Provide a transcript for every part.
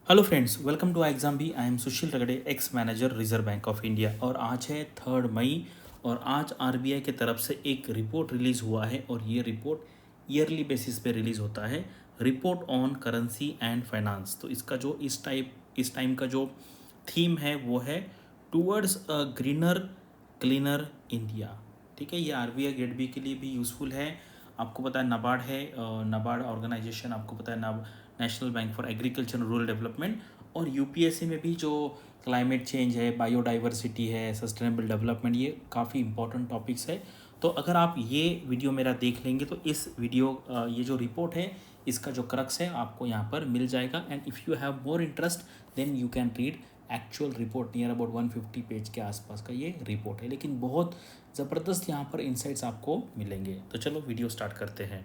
Hello friends, welcome to exam B. I am Sushil Ragade, ex manager Reserve Bank of India. और आज है 3 मई और आज आरबीआई के तरफ से एक रिपोर्ट रिलीज़ हुआ है और ये रिपोर्ट ईयरली बेसिस पे रिलीज़ होता है। Report on currency and finance. तो इसका जो इस टाइम का जो थीम है वो है towards a greener cleaner India. ठीक है, ये आरबीआई ग्रेड बी के लिए भी यूज़फुल है। आपको पता है नाबार्ड है, नाबार्ड ऑर्गेनाइजेशन आपको पता है, national bank for agriculture rural development. और यूपीएससी में भी जो क्लाइमेट चेंज है, बायोडाइवर्सिटी है, सस्टेनेबल डेवलपमेंट, ये काफ़ी इंपॉर्टेंट टॉपिक्स है। तो अगर आप ये वीडियो मेरा देख लेंगे तो इस वीडियो ये जो रिपोर्ट है इसका जो क्रक्स है आपको यहाँ पर मिल जाएगा। And if you have more interest then you can read actual report. Near about 150 page के आसपास का ये रिपोर्ट है, लेकिन बहुत ज़बरदस्त यहाँ पर इंसाइट्स आपको मिलेंगे। तो चलो वीडियो स्टार्ट करते हैं।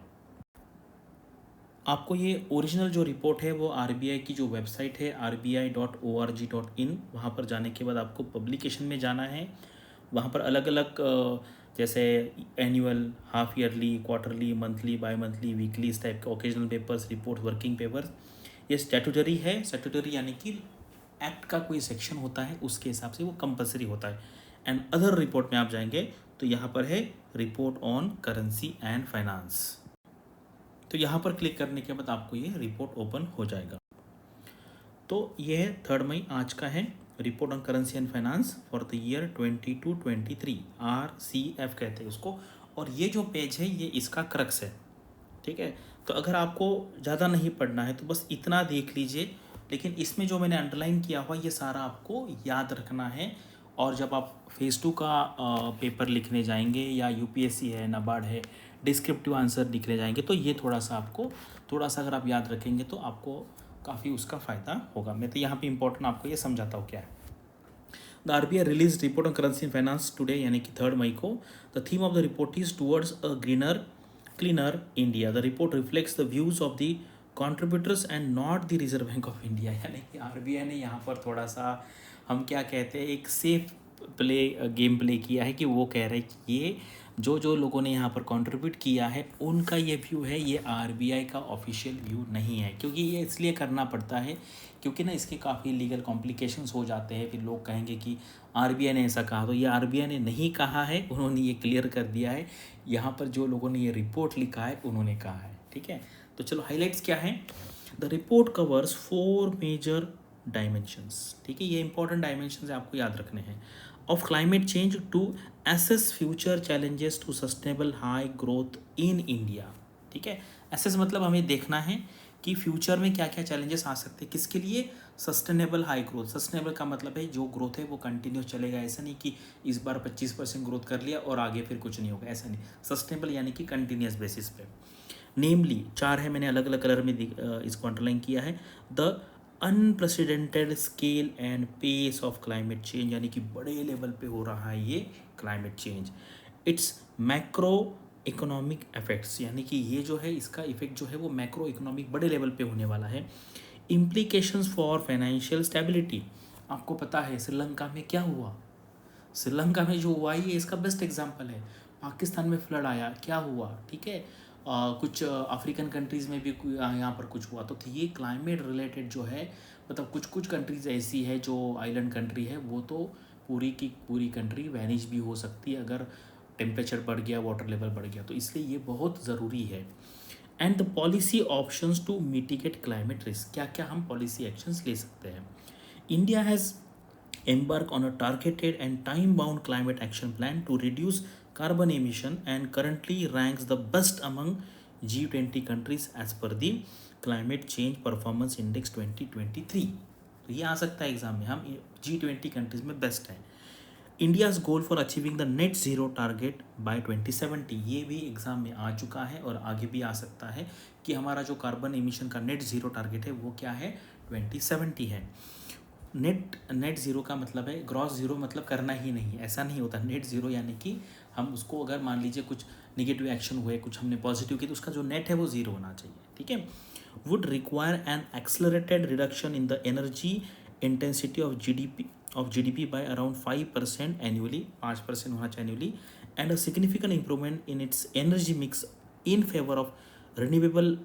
आपको ये ओरिजिनल जो रिपोर्ट है वो आरबीआई की जो वेबसाइट है rbi.org.in, वहाँ पर जाने के बाद आपको पब्लिकेशन में जाना है। वहाँ पर अलग अलग जैसे annual, half yearly, quarterly, monthly, by monthly, weekly, इस टाइप के occasional papers, report, working papers. ये स्टैट्यूटरी है। स्टैट्यूटरी यानी कि एक्ट का कोई सेक्शन होता है उसके हिसाब से वो कंपलसरी होता है। एंड अदर रिपोर्ट में आप जाएंगे तो यहाँ पर है report on currency and finance. तो यहाँ पर क्लिक करने के बाद आपको ये रिपोर्ट ओपन हो जाएगा। तो ये है 3 मई आज का है, report on currency and finance for the year 22-23, RCF कहते हैं उसको। और ये जो पेज है ये इसका क्रक्स है। ठीक है, तो अगर आपको ज़्यादा नहीं पढ़ना है तो बस इतना देख लीजिए, लेकिन इसमें जो मैंने अंडरलाइन किया हुआ ये सारा आपको याद रखना है। और जब आप फेज़ 2 का पेपर लिखने जाएंगे या यूपीएससी है, नाबार्ड है, डिस्क्रिप्टिव आंसर लिखने जाएंगे तो ये थोड़ा सा अगर आप याद रखेंगे तो आपको काफ़ी उसका फ़ायदा होगा। मैं तो यहाँ पे इंपॉर्टेंट आपको ये समझाता हूँ क्या है। The RBI release report on currency and finance today, यानी कि 3 मई को। The theme of the report is towards a greener cleaner India. The report reflects the views of the contributors and not the Reserve Bank of India. यानी कि RBI ने यहाँ पर थोड़ा सा, हम क्या कहते हैं, एक सेफ गेम प्ले किया है कि वो कह रहे हैं कि ये जो जो लोगों ने यहाँ पर कंट्रीब्यूट किया है उनका ये व्यू है, ये आरबीआई का ऑफिशियल व्यू नहीं है। क्योंकि ये इसलिए करना पड़ता है क्योंकि ना इसके काफ़ी लीगल कॉम्प्लिकेशंस हो जाते हैं। फिर लोग कहेंगे कि आरबीआई ने ऐसा कहा, तो ये आरबीआई ने नहीं कहा है, उन्होंने ये क्लियर कर दिया है। यहाँ पर जो लोगों ने ये रिपोर्ट लिखा है उन्होंने कहा है। ठीक है, तो चलो हाईलाइट्स क्या है। The report covers 4 major dimensions. ठीक है, ये इंपॉर्टेंट डायमेंशंस आपको याद रखने हैं। Of climate change to assess future challenges to sustainable high growth in India. ठीक है, एसेस मतलब हमें देखना है कि फ्यूचर में क्या क्या चैलेंजेस आ सकते हैं, किसके लिए, सस्टेनेबल हाई ग्रोथ। सस्टेनेबल का मतलब है जो ग्रोथ है वो कंटिन्यूस चलेगा। ऐसा नहीं कि इस बार 25% ग्रोथ कर लिया और आगे फिर कुछ नहीं होगा, ऐसा नहीं। सस्टेनेबल यानी कि कंटिन्यूस बेसिस पे। नेमली 4 है, मैंने अलग अलग कलर में इसको अंडरलाइन किया है। The unprecedented scale and pace of climate change, यानी कि बड़े लेवल पे हो रहा है ये climate change. Its macro economic effects, यानी कि ये जो है इसका इफेक्ट जो है वो मैक्रो इकोनॉमिक बड़े लेवल पे होने वाला है। इम्प्लीकेशंस फॉर फाइनेंशियल स्टेबिलिटी, आपको पता है श्रीलंका में क्या हुआ। श्रीलंका में जो हुआ ये इसका बेस्ट एग्जांपल है। पाकिस्तान में फ्लड आया, क्या हुआ। ठीक है, कुछ अफ्रीकन कंट्रीज़ में भी यहाँ पर कुछ हुआ। तो ये क्लाइमेट रिलेटेड जो है, मतलब कुछ कुछ कंट्रीज़ ऐसी है जो आइलैंड कंट्री है, वो तो पूरी की पूरी कंट्री वैनिश भी हो सकती है अगर टेम्परेचर बढ़ गया, वाटर लेवल बढ़ गया। तो इसलिए ये बहुत ज़रूरी है। And the policy options to mitigate climate risk, क्या क्या हम पॉलिसी एक्शंस ले सकते हैं। India has embark on a targeted and time-bound climate action plan to reduce carbon emission and currently ranks the best among G20 countries as per the Climate Change Performance Index 2023। तो ये आ सकता है exam में, हम G20 countries में best हैं। India's goal for achieving the net zero target by 2070, ये भी एग्ज़ाम में आ चुका है और आगे भी आ सकता है कि हमारा जो कार्बन एमिशन का नेट ज़ीरो टारगेट है वो क्या है, 2070 है। नेट ज़ीरो का मतलब है ग्रॉस ज़ीरो, मतलब करना ही नहीं, ऐसा नहीं होता। नेट ज़ीरो यानी कि हम उसको, अगर मान लीजिए कुछ निगेटिव एक्शन हुए, कुछ हमने पॉजिटिव किया, तो उसका जो नेट है वो ज़ीरो होना चाहिए। ठीक है, would require an accelerated reduction in the energy intensity of GDP by around 5% annually, 5% होना चाहिए annually. And a significant improvement in its energy mix in favour of renewable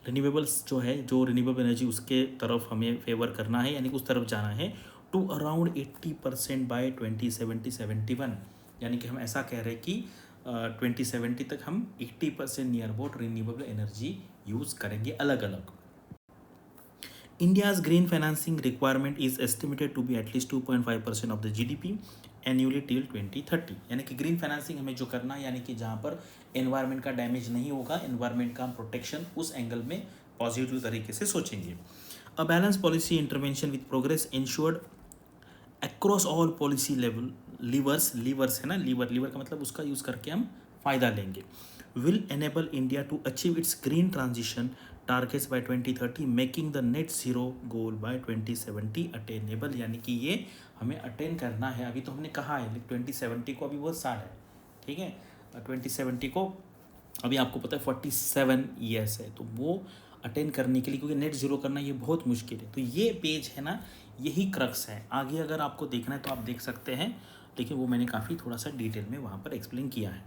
renewables जो है, जो रिन्यूएबल एनर्जी उसके तरफ हमें फेवर करना है, यानी कि उस तरफ जाना है टू अराउंड 80% बाय 2071, यानी कि हम ऐसा कह रहे हैं कि 2070 तक हम 80% near about renewable energy use करेंगे अलग अलग। India's green financing requirement is estimated to be at least 2.5% of the GDP annually till 2030, यानी कि ग्रीन फाइनेंसिंग हमें जो करना है, यानी कि जहाँ पर एनवायरनमेंट का डैमेज नहीं होगा, एनवायरनमेंट का प्रोटेक्शन, उस एंगल में पॉजिटिव तरीके से सोचेंगे। A balance policy intervention with progress insured across all policy level levers है ना, लीवर का मतलब उसका यूज़ करके हम फ़ायदा लेंगे। Will enable India to achieve its green transition targets by 2030, making the net zero goal by 2070 attainable, यानी कि ये हमें अटेन करना है। अभी तो हमने कहा है, लेकिन 2070 को अभी बहुत साल है, ठीक है। 2070 को अभी आपको पता है 47 ईयर्स है, तो वो अटेन करने के लिए, क्योंकि नेट ज़ीरो करना ये बहुत मुश्किल है, तो ये पेज है ना, यही क्रक्स है। आगे अगर आपको देखना है तो आप देख सकते हैं, लेकिन वो मैंने काफ़ी थोड़ा सा डिटेल में वहाँ पर एक्सप्लेन किया है।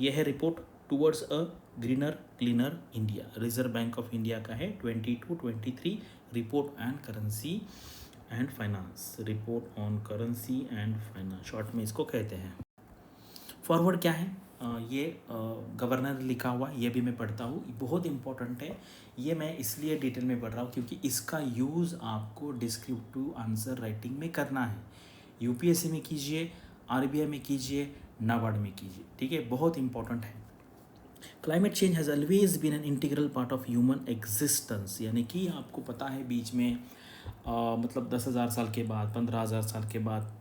यह है report towards a greener cleaner India, reserve Bank of India का है 22-23 report and currency and finance, report on currency and finance, short में इसको कहते हैं। फॉरवर्ड क्या है, ये गवर्नर लिखा हुआ, ये भी मैं पढ़ता हूँ, बहुत इंपॉर्टेंट है। ये मैं इसलिए डिटेल में पढ़ रहा हूँ क्योंकि इसका यूज़ आपको डिस्क्रिप्टिव आंसर राइटिंग में करना है। यूपीएससी में कीजिए, आरबीआई में कीजिए, नाबार्ड में कीजिए, ठीक है, बहुत इंपॉर्टेंट है। Climate change has always been an integral part of human existence, यानी कि आपको पता है बीच में मतलब 10,000 साल के बाद, 15,000 साल के बाद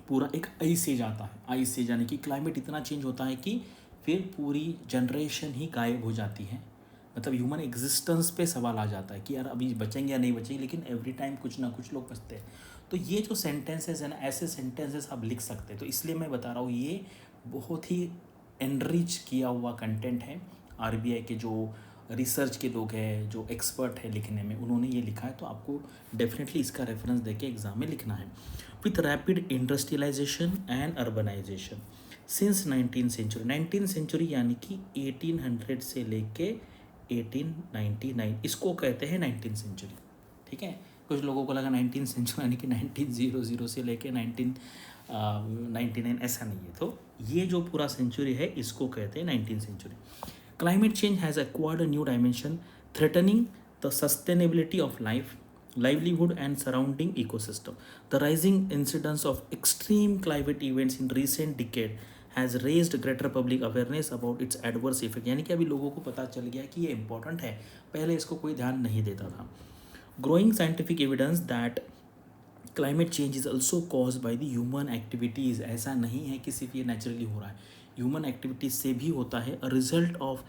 पूरा एक आइस एज आता है। आइस एज यानी कि क्लाइमेट इतना चेंज होता है कि फिर पूरी जनरेशन ही गायब हो जाती है, मतलब ह्यूमन एग्जिस्टेंस पे सवाल आ जाता है कि यार अभी बचेंगे या नहीं बचेंगे, लेकिन एवरी टाइम कुछ ना कुछ लोग बचते हैं। तो ये जो सेंटेंसेस है ना, ऐसे सेंटेंसेस आप लिख सकते हैं, तो इसलिए मैं बता रहा हूँ ये बहुत ही एनरिच किया हुआ कंटेंट है। आरबीआई के जो रिसर्च के लोग हैं, जो एक्सपर्ट है लिखने में, उन्होंने ये लिखा है, तो आपको डेफिनेटली इसका रेफरेंस देके एग्जाम में लिखना है। With rapid industrialisation and urbanisation since 19th century यानी कि 1800 से लेके 1899, इसको कहते हैं 19th सेंचुरी, ठीक है। कुछ लोगों को लगा 19th सेंचुरी यानी कि 1900 से लेके 1999, ऐसा नहीं है। तो ये जो पूरा सेंचुरी है इसको कहते हैं 19th century. Climate change has acquired a new dimension threatening the sustainability of life, livelihood and surrounding ecosystem. The rising incidence of extreme climate events in recent decade has raised greater public awareness about its adverse effect, यानी कि अभी लोगों को पता चल गया कि ये important है, पहले इसको कोई ध्यान नहीं देता था। Growing scientific evidence that climate change is also caused by the human activities, ऐसा नहीं है कि सिर्फ ये नेचुरली हो रहा है, ह्यूमन एक्टिविटीज से भी होता है। A result of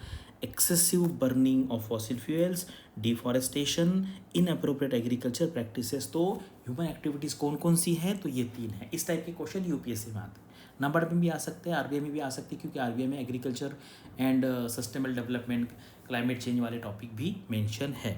excessive burning of fossil fuels, deforestation, inappropriate agriculture practices. तो ह्यूमन एक्टिविटीज़ कौन कौन सी हैं, तो ये 3 है। इस टाइप के क्वेश्चन यूपीएससी में आते हैं, नाबार्ड में भी आ सकते हैं, आरबीआई में भी आ सकते हैं, क्योंकि आरबीआई में agriculture and sustainable development, climate change वाले टॉपिक भी मेंशन है।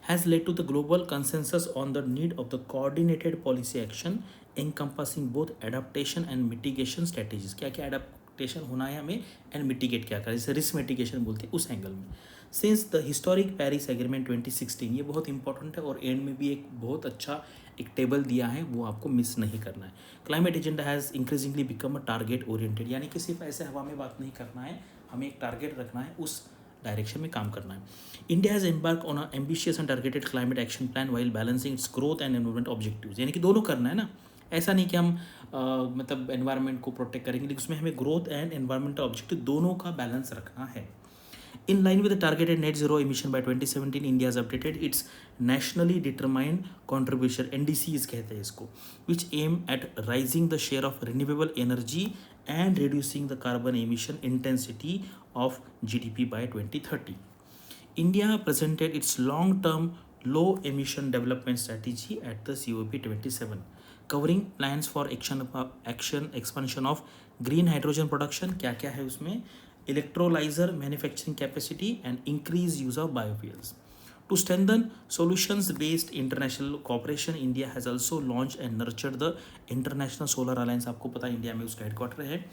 Has led to the global consensus on the need of the coordinated policy action encompassing both adaptation and mitigation strategies, क्या क्या एडाप्टेशन होना है हमें एंड मिटिगेट क्या करें, जैसे रिस्क मिटिगेशन बोलते हैं, उस एंगल में। Since the historic Paris agreement 2016, ये बहुत इंपॉर्टेंट है, और एंड में भी एक बहुत अच्छा एक टेबल दिया है, वो आपको मिस नहीं करना है। Climate agenda has increasingly become a target oriented, यानी कि सिर्फ ऐसे हवा में बात नहीं करना है, हमें एक टारगेट रखना है, उस डायरेक्शन में काम करना है। India has embark on a ambitious and targeted climate action plan while balancing it's growth and environment objectives, यानी कि दोनों करना है ना, ऐसा नहीं कि हम मतलब एनवायरनमेंट को प्रोटेक्ट करेंगे, लेकिन उसमें हमें ग्रोथ एंड एनवायरमेंटल ऑब्जेक्टिव दोनों का बैलेंस रखना है। In line with the targeted net zero emission by 2017, India has updated its nationally determined contribution, NDCs कहते हैं इसको, which aim at rising the share of renewable energy and reducing the carbon emission intensity of GDP by 2030. India presented its long-term low emission development strategy at the COP27, covering plans for action expansion of green hydrogen production, क्या क्या है उसमें, electrolyzer manufacturing capacity and increased use of biofuels. To strengthen solutions-based international cooperation, India has also launched and nurtured the International Solar Alliance, आपको पता है India में उसका headquarter है,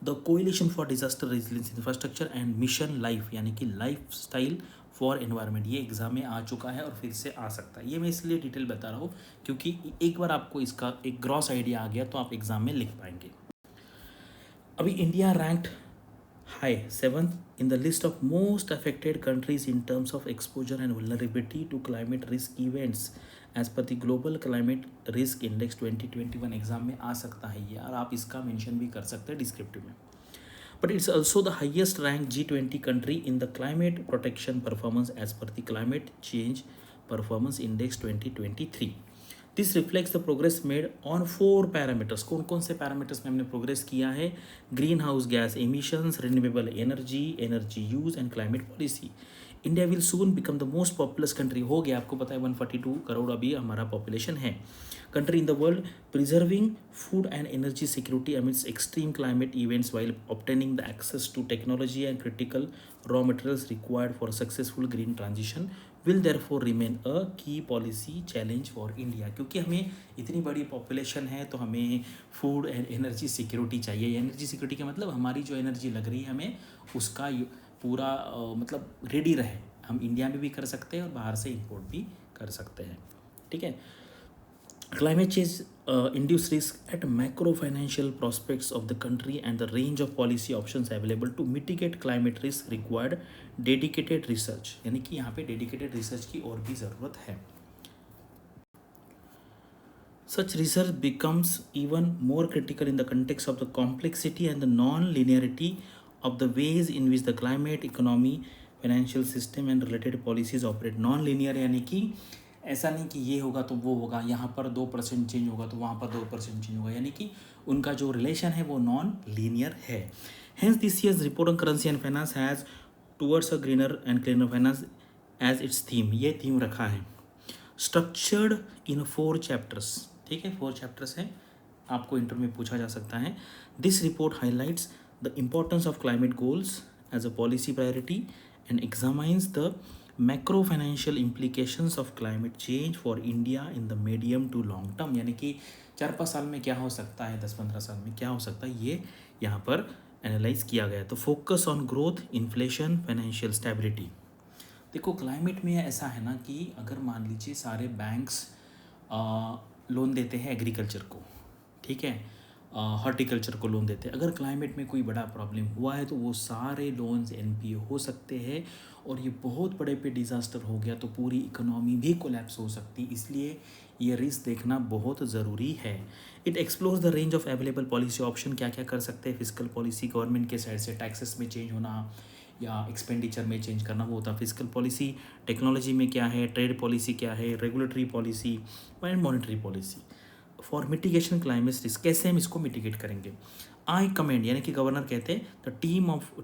the coalition for disaster resilience infrastructure and mission life यानी कि life style for environment, ये exam में आ चुका है और फिर से आ सकता है। ये मैं इसलिए डिटेल बता रहा हूँ क्योंकि एक बार आपको इसका एक ग्रॉस आइडिया आ गया तो आप एग्जाम में लिख पाएंगे। अभी India ranked high 7th in the list of most affected countries in terms of exposure and vulnerability to climate risk events as per the Global Climate Risk Index 2021। Exam में आ सकता है ये, और आप इसका मेंशन भी कर सकते हैं डिस्क्रिप्टिव में। But it's also the highest ranked G20 country in the climate protection performance as per the Climate Change Performance Index 2023। This reflects the progress made on 4 parameters. कौन कौन से पैरामीटर्स में हमने प्रोग्रेस किया है? Green house gas emissions, renewable energy, energy use and climate policy. India will soon become the most populous country. हो गया, आपको पता है 142 करोड़ अभी हमारा पॉपुलेशन है। Country in the world preserving food and energy security amidst extreme climate events while obtaining the access to technology and critical raw materials required for successful green transition will therefore remain a key policy challenge for India. क्योंकि हमें इतनी बड़ी population है तो हमें food and energy security चाहिए। Energy security का मतलब हमारी जो एनर्जी लग रही है हमें उसका पूरा मतलब रेडी रहे। हम इंडिया में भी कर सकते हैं और बाहर से इंपोर्ट भी कर सकते हैं। ठीक है। Climate change induce risk at macro financial prospects of the country and the range of policy options available to mitigate climate risk required dedicated research। यानी कि यहाँ पे dedicated research की और भी ज़रूरत है। Such research becomes even more critical in the context of the complexity and the non-linearity of the ways in which the climate, economy, financial system and related policies operate। Non-linear यानी कि ऐसा नहीं कि ये होगा तो वो होगा, यहाँ पर 2% चेंज होगा तो वहाँ पर 2% चेंज होगा, यानी कि उनका जो रिलेशन है वो नॉन लीनियर है। Hence this year's report on currency and finance has towards a greener and cleaner finance as its theme. ये थीम रखा है स्ट्रक्चर्ड इन 4 चैप्टर्स। ठीक है, 4 चैप्टर्स हैं, आपको इंटरव्यू में पूछा जा सकता है। This report highlights the importance of climate goals as a policy priority and examines the macro financial implications of climate change for India in the medium to long term. यानी कि 4-5 साल में क्या हो सकता है, 10-15 साल में क्या हो सकता है, ये यहाँ पर एनालाइज किया गया है। तो focus on growth, inflation, financial stability. देखो क्लाइमेट में ऐसा है ना कि अगर मान लीजिए सारे बैंक्स लोन देते हैं एग्रीकल्चर को, ठीक है, हॉर्टिकल्चर को लोन देते हैं, अगर क्लाइमेट में कोई बड़ा प्रॉब्लम हुआ है तो वो सारे लोन्स एनपीए हो सकते हैं और ये बहुत बड़े पे डिज़ास्टर हो गया तो पूरी इकोनॉमी भी कोलैप्स हो सकती है। इसलिए ये रिस्क देखना बहुत ज़रूरी है। It explores the range of available policy option. क्या क्या कर सकते हैं? फिजिकल पॉलिसी, गवर्नमेंट के साइड से टैक्सेस में चेंज होना या एक्सपेंडिचर में चेंज करना, वो होता फिजिकल पॉलिसी। टेक्नोलॉजी में क्या है, ट्रेड पॉलिसी क्या है, regulatory policy and monetary policy. For mitigation climate risk, कैसे हम इसको मिटिगेट करेंगे? आई कमेंड यानी कि गवर्नर कहते हैं the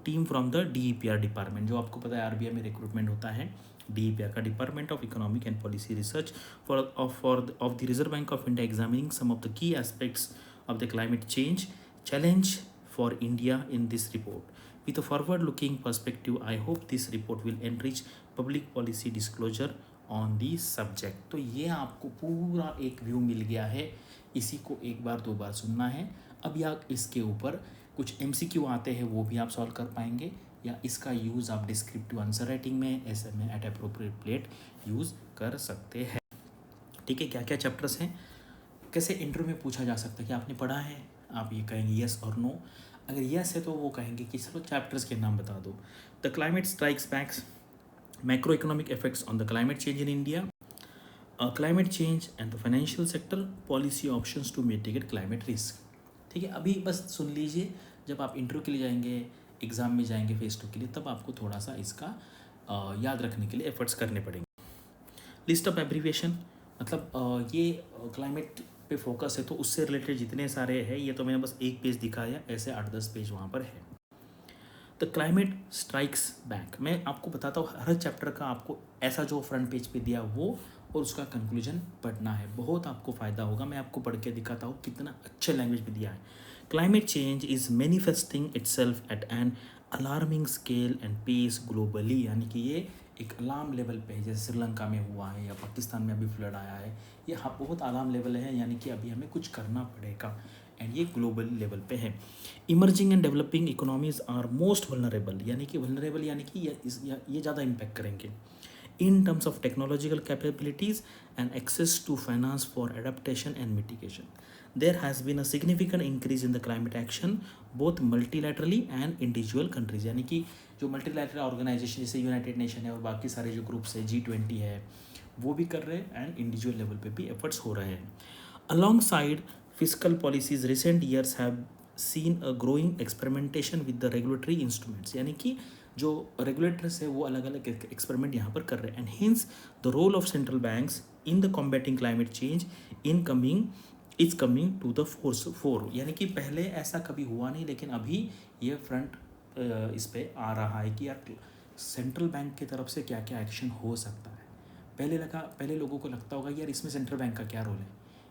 team from the DEPR department, जो आपको पता है RBI में रिक्रूटमेंट होता है DEPR का, department of economic and policy research for of the Reserve Bank of India, examining some of the key aspects of the climate change challenge for India in this report. With a forward-looking perspective, I hope this report will enrich public policy disclosure on the subject। तो ये आपको पूरा एक view मिल गया है, इसी को एक बार 2 बार सुनना है। अब या इसके ऊपर कुछ MCQ आते हैं वो भी आप सॉल्व कर पाएंगे, या इसका यूज़ आप डिस्क्रिप्टिव आंसर राइटिंग में ऐसे में एट अप्रोप्रिएट प्लेट यूज़ कर सकते हैं। ठीक है, क्या क्या चैप्टर्स हैं, कैसे इंटरव्यू में पूछा जा सकता है कि आपने पढ़ा है, आप ये कहेंगे यस और नो। अगर यस है तो वो कहेंगे कि चलो चैप्टर्स के नाम बता दो। The climate strikes backs, macro economic effects on the climate change in India, climate change and the financial sector, policy options to mitigate climate risk. ठीक है, अभी बस सुन लीजिए, जब आप इंटरव्यू के लिए जाएंगे, एग्ज़ाम में जाएंगे फेस 2 के लिए, तब आपको थोड़ा सा इसका याद रखने के लिए एफर्ट्स करने पड़ेंगे। लिस्ट ऑफ एब्रीविएशन, मतलब ये क्लाइमेट पे फोकस है तो उससे रिलेटेड जितने सारे हैं, ये तो मैंने बस एक पेज दिखाया, ऐसे 8-10 पेज वहाँ पर है। द क्लाइमेट स्ट्राइक्स बैक, मैं आपको बताता हूँ हर चैप्टर का आपको ऐसा जो फ्रंट पेज पे दिया वो और उसका कंक्लूजन पढ़ना है, बहुत आपको फ़ायदा होगा। मैं आपको पढ़ के दिखाता हूँ कितना अच्छे लैंग्वेज में दिया है। Climate change is manifesting itself at an alarming scale and pace globally, यानी कि ये एक अलार्म लेवल पे है, जैसे श्रीलंका में हुआ है या पाकिस्तान में अभी फ्लड आया है, ये बहुत अलार्म लेवल है, यानी कि अभी हमें कुछ करना पड़ेगा। एंड ये ग्लोबल लेवल पे है। Emerging and developing economies are most vulnerable, यानी कि वल्नरेबल यानी कि ये ज़्यादा इम्पैक्ट करेंगे in terms of technological capabilities and access to finance for adaptation and mitigation. There has been a significant increase in the climate action both multilaterally and individual countries, यानी कि जो मल्टीलैटरल ऑर्गेनाइजेशन जैसे United nation है और बाकी सारे जो groups है G20 है वो भी कर रहे हैं एंड इंडिविजुअल लेवल पे भी एफर्ट्स हो रहे हैं। Alongside fiscal policies, recent years have seen a growing experimentation with the regulatory instruments, यानी कि जो रेगुलेटर्स है वो अलग अलग एक्सपेरिमेंट यहाँ पर कर रहे हैं and hence the role of central banks in the combating climate change in coming is coming to the fore, यानी कि पहले ऐसा कभी हुआ नहीं लेकिन अभी ये फ्रंट इस पे आ रहा है कि यार सेंट्रल बैंक की तरफ से क्या क्या एक्शन हो सकता है। पहले लोगों को लगता होगा यार इसमें सेंट्रल बैंक का क्या रोल है,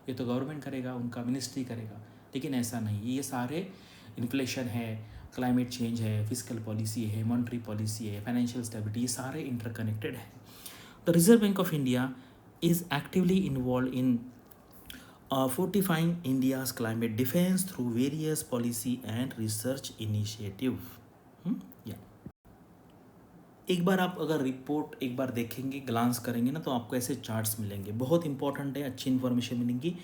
ये तो गवर्नमेंट करेगा, उनका मिनिस्ट्री करेगा, लेकिन ऐसा नहीं। ये सारे इन्फ्लेशन है, क्लाइमेट चेंज है, फिजिकल पॉलिसी है, मॉनेटरी पॉलिसी है, फाइनेंशियल स्टेबिलिटी, ये सारे इंटरकनेक्टेड है। The Reserve Bank of India is actively involve in fortifying India's climate defense through various policy and research initiative। या एक बार आप अगर रिपोर्ट एक बार देखेंगे, ग्लांस करेंगे ना, तो आपको ऐसे चार्ट्स मिलेंगे, बहुत इंपॉर्टेंट है, अच्छी इन्फॉर्मेशन मिलेंगी।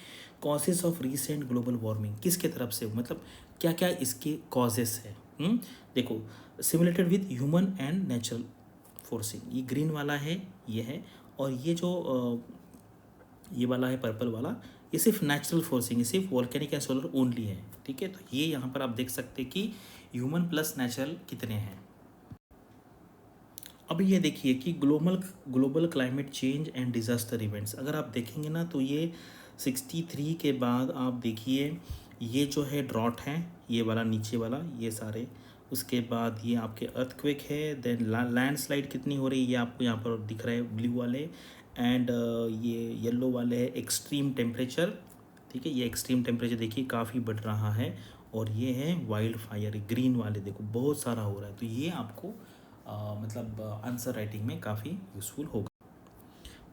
Causes of recent global warming किसके तरफ से, मतलब क्या क्या इसके कॉजेस है। देखो, simulated with human and natural forcing, ये ग्रीन वाला है, ये है, और ये जो ये वाला है पर्पल वाला, ये सिर्फ नेचुरल फोर्सिंग है, सिर्फ वॉल्केनिक एंड सोलर ओनली है। ठीक है, तो ये यहाँ पर आप देख सकते हैं कि ह्यूमन प्लस नेचुरल कितने हैं। अब ये देखिए कि global climate change and disaster events, अगर आप देखेंगे ना तो ये 63 के बाद आप देखिए ये जो है ड्रॉट है, ये वाला नीचे वाला, ये सारे, उसके बाद ये आपके अर्थक्वेक है, देन लैंडस्लाइड कितनी हो रही है ये आपको यहाँ पर दिख रहा है ब्लू वाले, एंड ये येलो वाले है एक्सट्रीम टेम्परेचर। ठीक है, ये एक्सट्रीम टेम्परेचर देखिए काफ़ी बढ़ रहा है, और ये है वाइल्ड फायर ग्रीन वाले, देखो बहुत सारा हो रहा है। तो ये आपको मतलब आंसर राइटिंग में काफ़ी यूज़फुल होगा।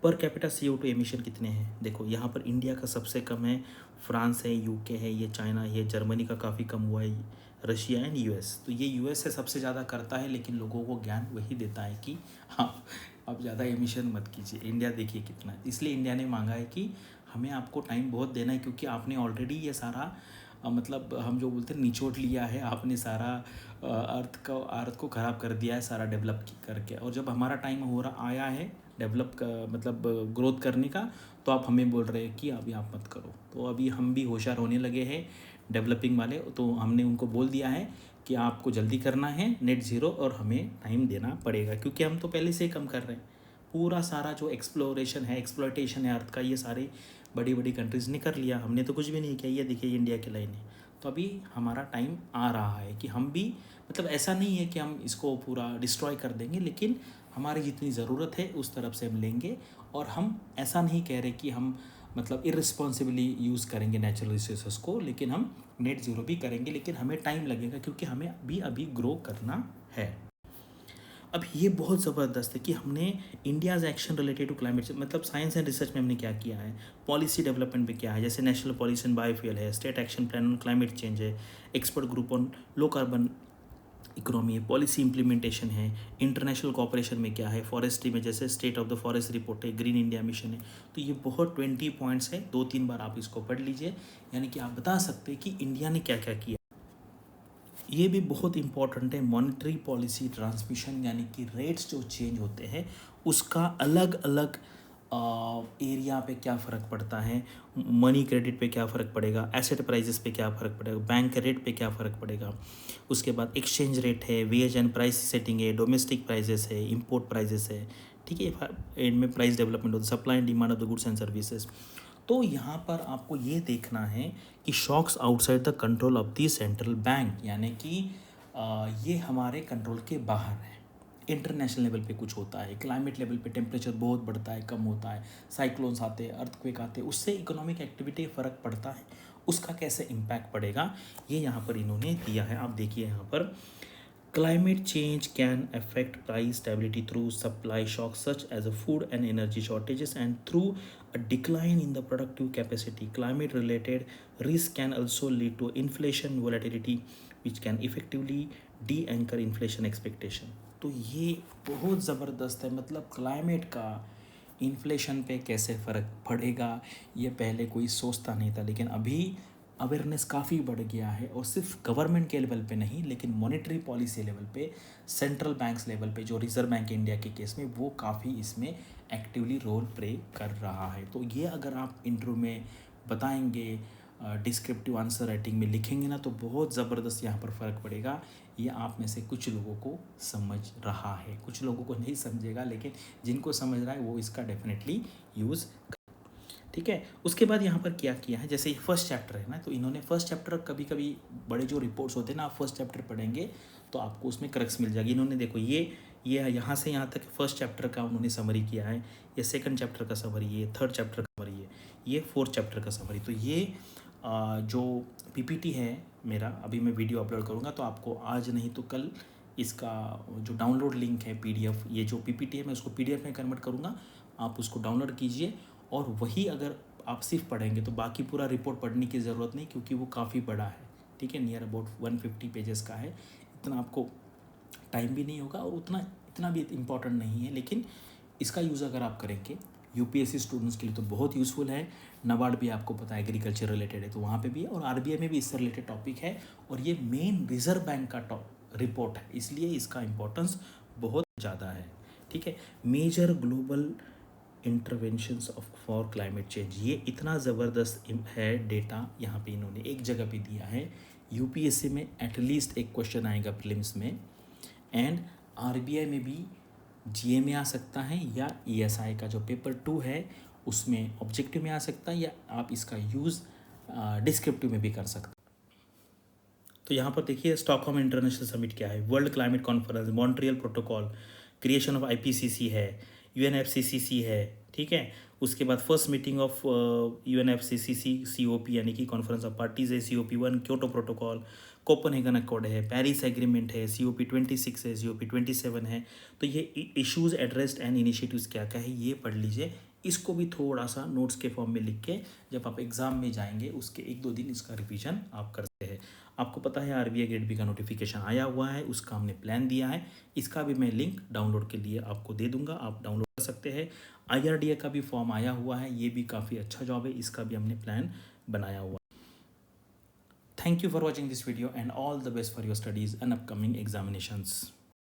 पर कैपिटा CO2 एमिशन कितने हैं, देखो यहाँ पर इंडिया का सबसे कम है, फ्रांस है, यूके है, ये चाइना है, जर्मनी का काफ़ी कम हुआ है, रशिया एंड यूएस। तो ये यूएस से सबसे ज़्यादा करता है, लेकिन लोगों को ज्ञान वही देता है कि हाँ आप ज़्यादा एमिशन मत कीजिए। इंडिया देखिए कितना है, इसलिए इंडिया ने मांगा है कि हमें आपको टाइम बहुत देना है, क्योंकि आपने ऑलरेडी ये सारा मतलब हम जो बोलते हैं निचोड़ लिया है, आपने सारा अर्थ को ख़राब कर दिया है सारा डेवलप करके, और जब हमारा टाइम हो रहा आया है डेवलप का मतलब ग्रोथ करने का, तो आप हमें बोल रहे हैं कि अभी आप मत करो। तो अभी हम भी होशियार होने लगे हैं डेवलपिंग वाले, तो हमने उनको बोल दिया है कि आपको जल्दी करना है नेट ज़ीरो, और हमें टाइम देना पड़ेगा, क्योंकि हम तो पहले से ही कम कर रहे हैं। पूरा सारा जो एक्सप्लोइटेशन है अर्थ का, ये सारी बड़ी बड़ी कंट्रीज़ ने कर लिया, हमने तो कुछ भी नहीं किया। ये देखिए इंडिया की लाइन है। तो अभी हमारा टाइम आ रहा है कि हम भी, मतलब ऐसा नहीं है कि हम इसको पूरा डिस्ट्रॉय कर देंगे, लेकिन हमारी जितनी ज़रूरत है उस तरफ से हम लेंगे। और हम ऐसा नहीं कह रहे कि हम मतलब इर्रिस्पॉन्सिबली यूज़ करेंगे नेचुरल रिसोर्सेस को, लेकिन हम नेट ज़ीरो भी करेंगे, लेकिन हमें टाइम लगेगा, क्योंकि हमें अभी ग्रो करना है। अब ये बहुत ज़बरदस्त है कि हमने India's action related to climate, मतलब साइंस एंड रिसर्च में हमने क्या किया है, पॉलिसी डेवलपमेंट पे क्या है, जैसे नेशनल पॉलिसी ऑन बायोफ्यूल है, state action plan on climate change है, expert group on low carbon economy है, पॉलिसी इंप्लीमेंटेशन है, इंटरनेशनल कोऑपरेशन में क्या है, फॉरेस्ट्री में जैसे state of the forest report है, ग्रीन इंडिया मिशन है। तो ये बहुत 20 पॉइंट्स है, 2-3 बार आप इसको पढ़ लीजिए, यानी कि आप बता सकते हैं कि इंडिया ने क्या क्या किया। ये भी बहुत इंपॉर्टेंट है, मॉनेटरी पॉलिसी ट्रांसमिशन, यानी कि रेट्स जो चेंज होते हैं उसका अलग अलग एरिया पे क्या फ़र्क पड़ता है, मनी क्रेडिट पे क्या फ़र्क पड़ेगा, एसेट प्राइजेस पे क्या फ़र्क पड़ेगा, बैंक रेट पे क्या फ़र्क पड़ेगा, उसके बाद एक्सचेंज रेट है, वेज एंड प्राइस सेटिंग है, डोमेस्टिक प्राइजेस है, इंपोर्ट प्राइजेस है। ठीक है, एंड में प्राइस डेवलपमेंट होता है, supply and demand of the goods and services. तो यहाँ पर आपको ये देखना है कि shocks outside the control of the central bank, यानी कि ये हमारे कंट्रोल के बाहर है। इंटरनेशनल लेवल पे कुछ होता है, क्लाइमेट लेवल पे टेम्परेचर बहुत बढ़ता है, कम होता है, साइक्लोन्स आते हैं, अर्थक्वेक आते हैं, उससे इकोनॉमिक एक्टिविटी फ़र्क पड़ता है, उसका कैसे इम्पैक्ट पड़ेगा, ये यहाँ पर इन्होंने दिया है। आप देखिए यहाँ पर Climate change can affect price stability through supply shocks such as food and energy shortages and through a decline in the productive capacity. Climate related risk can also lead to inflation volatility which can effectively de-anchor inflation expectation. तो ये बहुत ज़बरदस्त है, मतलब climate का inflation पे कैसे फ़र्क पड़ेगा ये पहले कोई सोचता नहीं था, लेकिन अभी अवेयरनेस काफ़ी बढ़ गया है, और सिर्फ गवर्नमेंट के लेवल पे नहीं लेकिन मॉनेटरी पॉलिसी लेवल पे, सेंट्रल बैंक्स लेवल पे, जो रिजर्व बैंक इंडिया के केस में वो काफ़ी इसमें एक्टिवली रोल प्ले कर रहा है। तो ये अगर आप इंटरव्यू में बताएंगे, डिस्क्रिप्टिव आंसर राइटिंग में लिखेंगे ना, तो बहुत ज़बरदस्त यहाँ पर फ़र्क पड़ेगा। ये आप में से कुछ लोगों को समझ रहा है, कुछ लोगों को नहीं समझेगा, लेकिन जिनको समझ रहा है वो इसका डेफिनेटली यूज़, ठीक है। उसके बाद यहाँ पर क्या किया है, जैसे फर्स्ट चैप्टर है ना, तो इन्होंने फर्स्ट चैप्टर, कभी कभी बड़े जो रिपोर्ट्स होते हैं ना, आप फर्स्ट चैप्टर पढ़ेंगे तो आपको उसमें क्रक्स मिल जाएगी। इन्होंने देखो ये यहाँ से यहाँ तक फर्स्ट चैप्टर का उन्होंने समरी किया है, ये सेकंड चैप्टर का समरी, ये थर्ड चैप्टर का समरी है, ये फोर्थ चैप्टर का समरी। तो ये जो पीपीटी है मेरा, अभी मैं वीडियो अपलोड करूँगा तो आपको आज नहीं तो कल इसका जो डाउनलोड लिंक है पीडीएफ, ये जो पीपीटी है मैं उसको पीडीएफ में कन्वर्ट करूँगा, आप उसको डाउनलोड कीजिए। और वही अगर आप सिर्फ पढ़ेंगे तो बाकी पूरा रिपोर्ट पढ़ने की ज़रूरत नहीं, क्योंकि वो काफ़ी बड़ा है, ठीक है, नियर अबाउट 150 पेजेस का है। इतना आपको टाइम भी नहीं होगा और इतना भी इम्पॉर्टेंट नहीं है, लेकिन इसका यूज़ अगर आप करेंगे यूपीएससी स्टूडेंट्स के लिए तो बहुत यूज़फुल है। नाबार्ड भी आपको पता है एग्रीकल्चर रिलेटेड है तो वहाँ पे भी है, और आरबीआई में भी इससे रिलेटेड टॉपिक है, और ये मेन रिजर्व बैंक का रिपोर्ट है, इसलिए इसका इम्पोर्टेंस बहुत ज़्यादा है, ठीक है। Major global interventions of for climate change, ये इतना ज़बरदस्त है डेटा, यहाँ पे इन्होंने एक जगह पे दिया है। यूपीएससी में एटलीस्ट एक क्वेश्चन आएगा प्रीलिम्स में, एंड आरबीआई में भी जीए में आ सकता है, या ईएसआई का जो पेपर 2 है उसमें ऑब्जेक्टिव में आ सकता है, या आप इसका यूज़ डिस्क्रिप्टिव में भी कर सकते हैं। तो यहाँ पर देखिए स्टॉकहोम इंटरनेशनल समिट क्या है, world climate conference, Montreal protocol, creation of IPCC है, यूएनएफसीसीसी है, ठीक है। उसके बाद first meeting of UNFCCC COP यानी कि कॉन्फ्रेंस ऑफ पार्टीज है, COP1, Kyoto protocol, Copenhagen accord है, पेरिस एग्रीमेंट है, COP26 है, COP27 है। तो ये इश्यूज एड्रेस्ड एंड इनिशिएटिव्स क्या क्या है ये पढ़ लीजिए, इसको भी थोड़ा सा नोट्स के फॉर्म में लिख के जब आप एग्ज़ाम में जाएंगे उसके 1-2 दिन इसका रिवीजन आप करते हैं। आपको पता है आरबीआई ग्रेड बी का नोटिफिकेशन आया हुआ है, उसका हमने प्लान दिया है, इसका भी मैं लिंक डाउनलोड के लिए आपको दे दूंगा, आप डाउनलोड कर सकते हैं। IRDA का भी फॉर्म आया हुआ है, ये भी काफ़ी अच्छा जॉब है, इसका भी हमने प्लान बनाया हुआ है। Thank you for watching this video and all the best for your studies and upcoming examinations.